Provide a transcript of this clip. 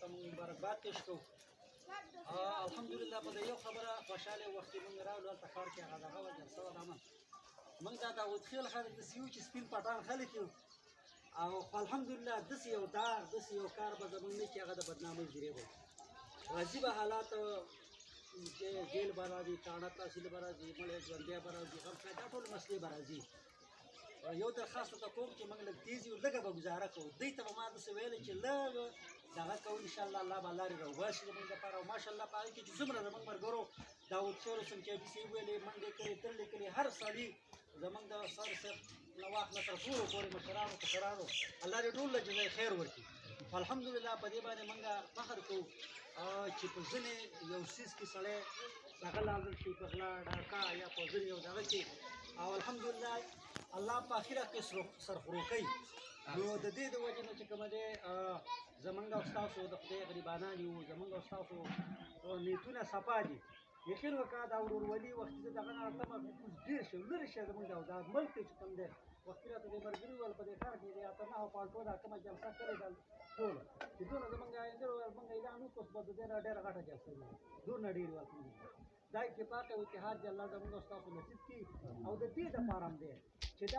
ته موږ مبارکباد پېښ کوو. الحمدلله په دې یو خبره خوشحاله وخت کې موږ راغلو هلته ښار کې هغه دغه وه جلسه وه دامه موږ دا داود خیل خلک داسې یو چې سپین پټان خلک یو او الحمدلله داسې یو داغ داسې یو کار به زموږ نه چې هغه د بدنامۍ ذریعه به راځي به حالات جیل به راځي تاڼه تحصیل به راځي مړی ژوندی به راځي غم دا ټول مسلې به راځي. یو درخواست ته کوم چې موږ لږ تیز یو لږه به ګزاره کوو دوی ته به ما داسې ویلی چې لږ دغه کوو انشاءالله الله به لارې راوباسي زموږ دپاره او ماشاءالله په هغې کې چې څومره زموږ ملګرو داود خیل سنجابي صاحب ویلې منډې کړې تللې کړې هر سړي زموږ د سر صاحب نه واخله تر ټولو پورې مشرانو کشرانو الله دې ټول له جزای خیر ورکړي. الحمدلله په دې باندې موږ فخر کوو چې په ځینې یو څیز کې سړی دغه لازم شي په غلا ډاکا یا په ځینې یو دغه کې او الحمدلله الله په آخرت کې سرخورو کوي. نو د دې د وجې نه چې کومه دی زمونږ او ستاسو د خدای غریبانان یو زمونږ او ستاسو نیتونه صفا دي یقین وکړه دا ورورولي وختي زه دغه نه تمه ډېر شي لرې شي زمونږ دا ملک چې کوم دی وختي راته دې ملګري وویل په دې ښار کې د اته نهو پالټو دا کومه جلسه کړې ده ټوله چې دونه زمونږ آینده وویل موږ اعلان وکړو به د دې نه ډېره غټه جلسه وي دونه ډېرې الحمدلله دا اتفاق او اتحاد چې الله زمونږ او ستاسو نصیب کړي او د دې دپاره هم دی چې دا